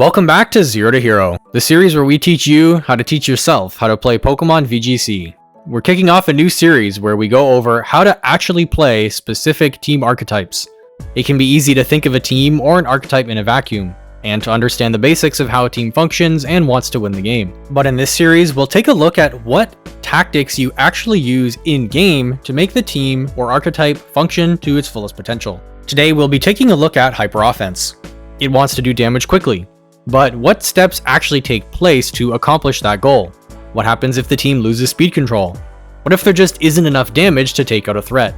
Welcome back to Zero to Hero, the series where we teach you how to teach yourself how to play Pokémon VGC. We're kicking off a new series where we go over how to actually play specific team archetypes. It can be easy to think of a team or an archetype in a vacuum, and to understand the basics of how a team functions and wants to win the game. But in this series, we'll take a look at what tactics you actually use in-game to make the team or archetype function to its fullest potential. Today, we'll be taking a look at Hyper Offense. It wants to do damage quickly. But what steps actually take place to accomplish that goal? What happens if the team loses speed control? What if there just isn't enough damage to take out a threat?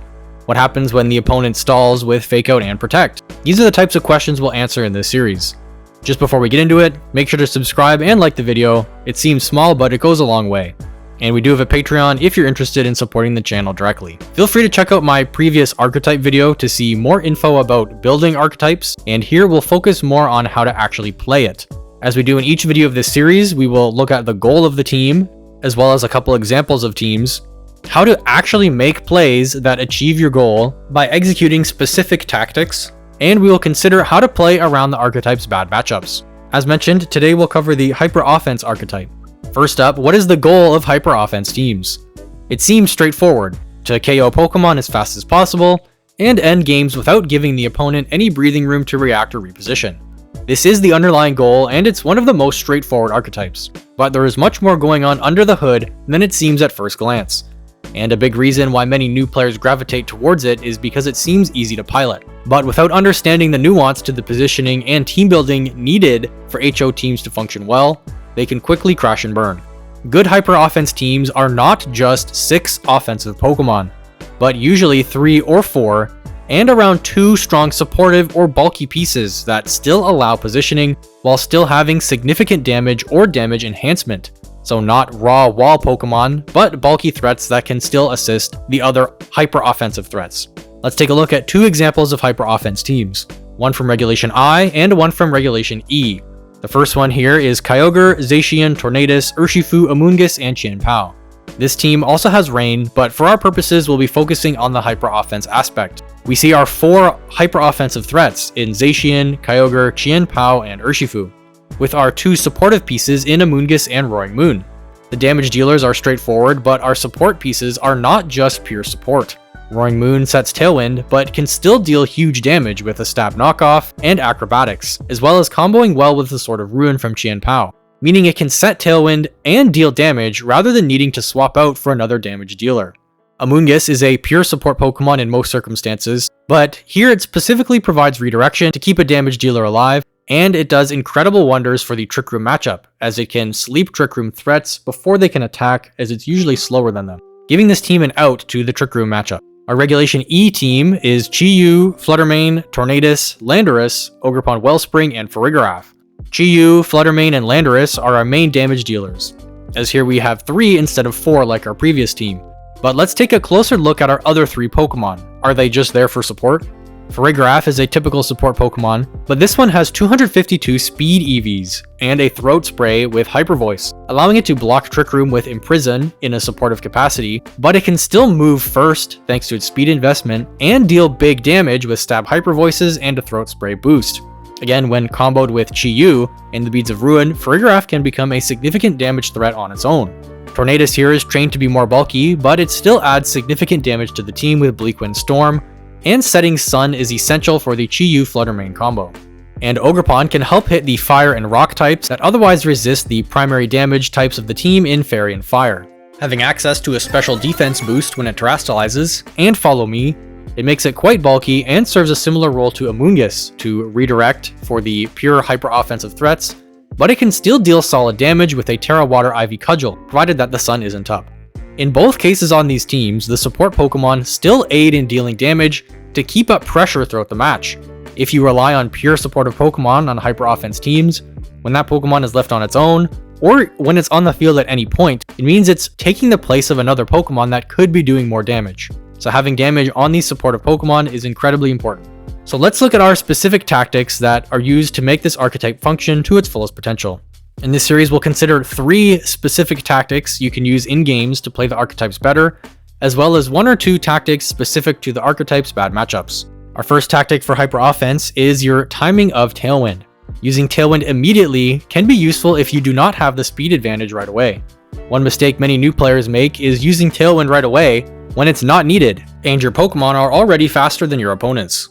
What happens when the opponent stalls with Fake Out and Protect? These are the types of questions we'll answer in this series. Just before we get into it, make sure to subscribe and like the video. It seems small, but it goes a long way. And we do have a Patreon if you're interested in supporting the channel directly. Feel free to check out my previous archetype video to see more info about building archetypes, and here we'll focus more on how to actually play it. As we do in each video of this series, we will look at the goal of the team, as well as a couple examples of teams, how to actually make plays that achieve your goal by executing specific tactics, and we will consider how to play around the archetype's bad matchups. As mentioned, today we'll cover the Hyper Offense archetype. First up, what is the goal of Hyper Offense teams? It seems straightforward, to KO Pokemon as fast as possible, and end games without giving the opponent any breathing room to react or reposition. This is the underlying goal, and it's one of the most straightforward archetypes, but there is much more going on under the hood than it seems at first glance. And a big reason why many new players gravitate towards it is because it seems easy to pilot. But without understanding the nuance to the positioning and team building needed for HO teams to function well, they can quickly crash and burn. Good Hyper Offense teams are not just 6 offensive Pokemon, but usually 3 or 4, and around 2 strong supportive or bulky pieces that still allow positioning while still having significant damage or damage enhancement. So not raw wall Pokemon, but bulky threats that can still assist the other hyper offensive threats. Let's take a look at 2 examples of Hyper Offense teams, one from Regulation I and one from Regulation E. The first one here is Kyogre, Zacian, Tornadus, Urshifu, Amoonguss, and Chien-Pao. This team also has Rain, but for our purposes we'll be focusing on the Hyper Offense aspect. We see our 4 hyper offensive threats in Zacian, Kyogre, Chien-Pao, and Urshifu, with our 2 supportive pieces in Amoonguss and Roaring Moon. The damage dealers are straightforward, but our support pieces are not just pure support. Roaring Moon sets Tailwind, but can still deal huge damage with a Stab Knockoff and Acrobatics, as well as comboing well with the Sword of Ruin from Chien-Pao, meaning it can set Tailwind and deal damage rather than needing to swap out for another damage dealer. Amoonguss is a pure support Pokemon in most circumstances, but here it specifically provides redirection to keep a damage dealer alive, and it does incredible wonders for the Trick Room matchup, as it can sleep Trick Room threats before they can attack, as it's usually slower than them, giving this team an out to the Trick Room matchup. Our Regulation E team is Chi-Yu, Fluttermane, Tornadus, Landorus, Ogerpon Wellspring, and Farigiraf. Chi-Yu, Fluttermane, and Landorus are our main damage dealers, as here we have 3 instead of 4 like our previous team. But let's take a closer look at our other 3 Pokemon. Are they just there for support? Farigiraf is a typical support Pokemon, but this one has 252 speed EVs and a throat spray with Hyper Voice, allowing it to block Trick Room with Imprison in a supportive capacity, but it can still move first thanks to its speed investment and deal big damage with Stab Hyper Voices and a throat spray boost. Again, when comboed with Chi-Yu and the Beads of Ruin, Farigiraf can become a significant damage threat on its own. Tornadus here is trained to be more bulky, but it still adds significant damage to the team with Bleakwind Storm, and Setting Sun is essential for the Chi-Yu Fluttermane combo. And Ogerpon can help hit the Fire and Rock types that otherwise resist the primary damage types of the team in Fairy and Fire. Having access to a special defense boost when it terastallizes, and Follow Me, it makes it quite bulky and serves a similar role to Amoonguss to redirect for the pure hyper offensive threats, but it can still deal solid damage with a Terra Water Ivy Cudgel, provided that the sun isn't up. In both cases on these teams, the support Pokemon still aid in dealing damage to keep up pressure throughout the match. If you rely on pure supportive Pokemon on Hyper Offense teams, when that Pokemon is left on its own, or when it's on the field at any point, it means it's taking the place of another Pokemon that could be doing more damage. So having damage on these supportive Pokemon is incredibly important. So let's look at our specific tactics that are used to make this archetype function to its fullest potential. In this series, we'll consider 3 specific tactics you can use in games to play the archetypes better, as well as 1 or 2 tactics specific to the archetype's bad matchups. Our first tactic for Hyper Offense is your timing of Tailwind. Using Tailwind immediately can be useful if you do not have the speed advantage right away. One mistake many new players make is using Tailwind right away when it's not needed, and your Pokemon are already faster than your opponents.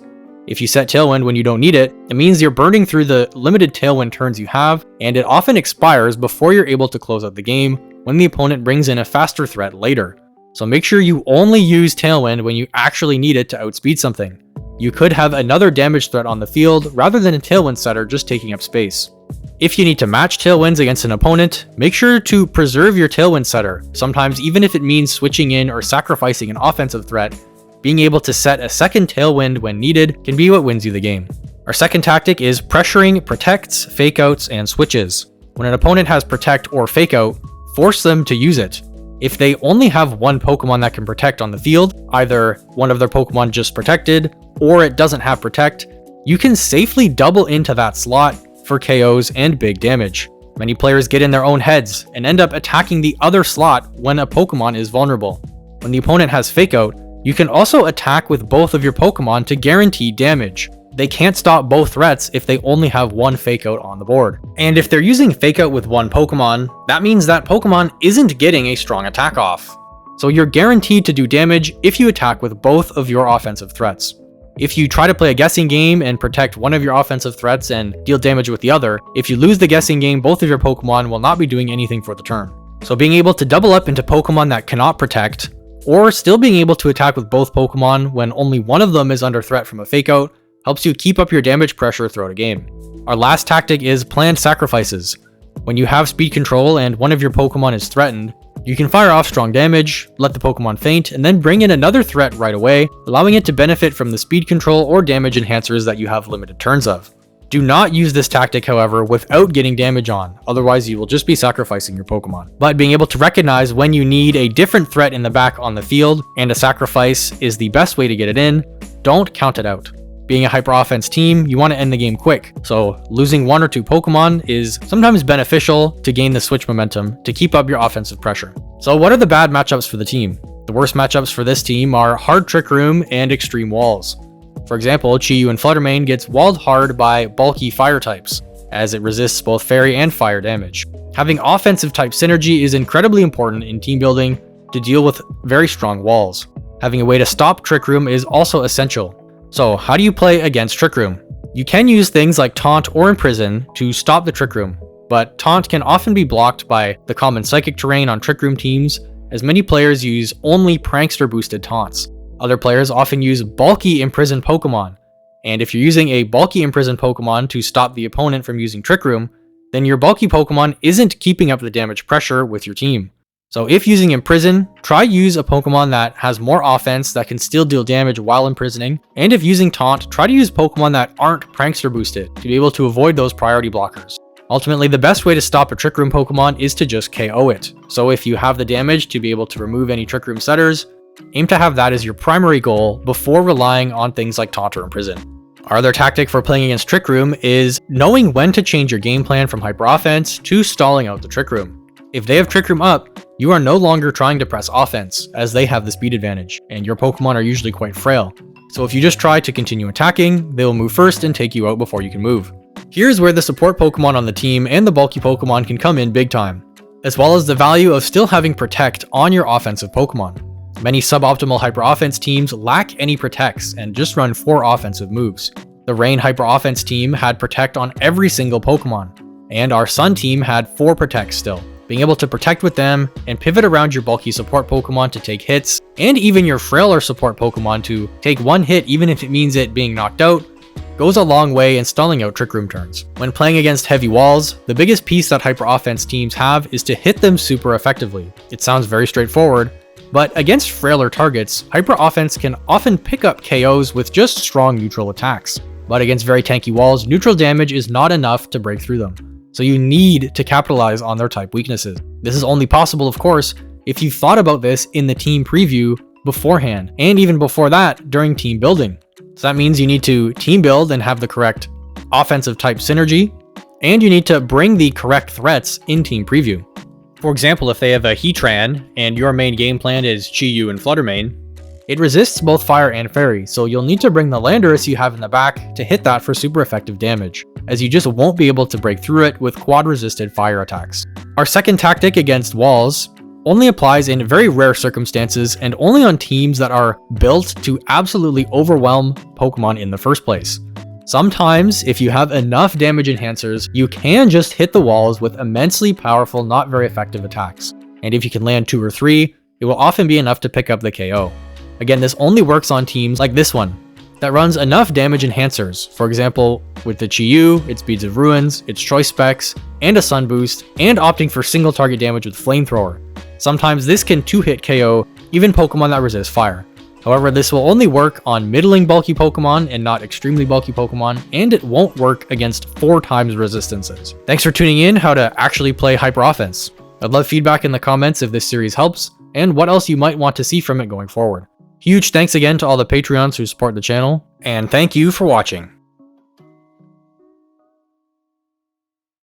If you set Tailwind when you don't need it, it means you're burning through the limited Tailwind turns you have, and it often expires before you're able to close out the game when the opponent brings in a faster threat later. So make sure you only use Tailwind when you actually need it to outspeed something. You could have another damage threat on the field rather than a Tailwind setter just taking up space. If you need to match Tailwinds against an opponent, make sure to preserve your Tailwind setter. Sometimes even if it means switching in or sacrificing an offensive threat, being able to set a second Tailwind when needed can be what wins you the game. Our second tactic is pressuring protects, fake outs, and switches. When an opponent has protect or fake out, force them to use it. If they only have one Pokemon that can protect on the field, either one of their Pokemon just protected, or it doesn't have protect, you can safely double into that slot for KOs and big damage. Many players get in their own heads and end up attacking the other slot when a Pokemon is vulnerable. When the opponent has Fake Out, you can also attack with both of your Pokemon to guarantee damage. They can't stop both threats if they only have one Fake Out on the board. And if they're using Fake Out with one Pokemon, that means that Pokemon isn't getting a strong attack off. So you're guaranteed to do damage if you attack with both of your offensive threats. If you try to play a guessing game and protect one of your offensive threats and deal damage with the other, if you lose the guessing game, both of your Pokemon will not be doing anything for the turn. So being able to double up into Pokemon that cannot protect, or still being able to attack with both Pokemon when only one of them is under threat from a Fake Out, helps you keep up your damage pressure throughout a game. Our last tactic is planned sacrifices. When you have speed control and one of your Pokemon is threatened, you can fire off strong damage, let the Pokemon faint, and then bring in another threat right away, allowing it to benefit from the speed control or damage enhancers that you have limited turns of. Do not use this tactic, however, without getting damage on, otherwise you will just be sacrificing your Pokemon. But being able to recognize when you need a different threat in the back on the field, and a sacrifice is the best way to get it in, don't count it out. Being a hyper offense team, you want to end the game quick, so losing one or two Pokemon is sometimes beneficial to gain the switch momentum to keep up your offensive pressure. So what are the bad matchups for the team? The worst matchups for this team are Hard Trick Room and Extreme Walls. For example, Chi-Yu and Fluttermane gets walled hard by bulky fire types, as it resists both fairy and fire damage. Having offensive type synergy is incredibly important in team building to deal with very strong walls. Having a way to stop Trick Room is also essential. So how do you play against Trick Room? You can use things like Taunt or Imprison to stop the Trick Room, but Taunt can often be blocked by the common Psychic terrain on Trick Room teams, as many players use only Prankster boosted taunts. Other players often use bulky Imprisoned Pokemon, and if you're using a bulky Imprisoned Pokemon to stop the opponent from using Trick Room, then your bulky Pokemon isn't keeping up the damage pressure with your team. So if using Imprison, try use a Pokemon that has more offense that can still deal damage while imprisoning, and if using Taunt, try to use Pokemon that aren't Prankster boosted to be able to avoid those priority blockers. Ultimately, the best way to stop a Trick Room Pokemon is to just KO it. So if you have the damage to be able to remove any Trick Room setters, aim to have that as your primary goal before relying on things like Taunt or Imprison. Our other tactic for playing against Trick Room is knowing when to change your game plan from hyper offense to stalling out the Trick Room. If they have Trick Room up, you are no longer trying to press offense, as they have the speed advantage, and your Pokemon are usually quite frail. So if you just try to continue attacking, they will move first and take you out before you can move. Here's where the support Pokemon on the team and the bulky Pokemon can come in big time, as well as the value of still having Protect on your offensive Pokemon. Many suboptimal hyper offense teams lack any protects and just run 4 offensive moves. The Rain hyper offense team had Protect on every single Pokemon, and our Sun team had 4 protects still. Being able to protect with them and pivot around your bulky support Pokemon to take hits, and even your frailer support Pokemon to take one hit even if it means it being knocked out, goes a long way in stalling out Trick Room turns. When playing against heavy walls, the biggest piece that hyper offense teams have is to hit them super effectively. It sounds very straightforward, but against frailer targets, hyper offense can often pick up KOs with just strong neutral attacks. But against very tanky walls, neutral damage is not enough to break through them. So you need to capitalize on their type weaknesses. This is only possible, of course, if you thought about this in the team preview beforehand, and even before that during team building. So that means you need to team build and have the correct offensive type synergy, and you need to bring the correct threats in team preview. For example, if they have a Heatran and your main game plan is Chi-Yu and Fluttermane, It resists both fire and fairy, so you'll need to bring the Landorus you have in the back to hit that for super effective damage, as you just won't be able to break through it with quad resisted fire attacks. Our second tactic against walls only applies in very rare circumstances and only on teams that are built to absolutely overwhelm Pokemon in the first place. Sometimes, if you have enough damage enhancers, you can just hit the walls with immensely powerful, not very effective attacks. And if you can land 2 or 3, it will often be enough to pick up the KO. Again, this only works on teams like this one, that runs enough damage enhancers. For example, with the Chi-Yu, its Beads of Ruins, its Choice Specs, and a Sun Boost, and opting for single target damage with Flamethrower. Sometimes this can 2-hit KO even Pokemon that resist fire. However, this will only work on middling bulky Pokemon and not extremely bulky Pokemon, and it won't work against 4 times resistances. Thanks for tuning in how to actually play Hyper Offense. I'd love feedback in the comments if this series helps, and what else you might want to see from it going forward. Huge thanks again to all the Patreons who support the channel, and thank you for watching.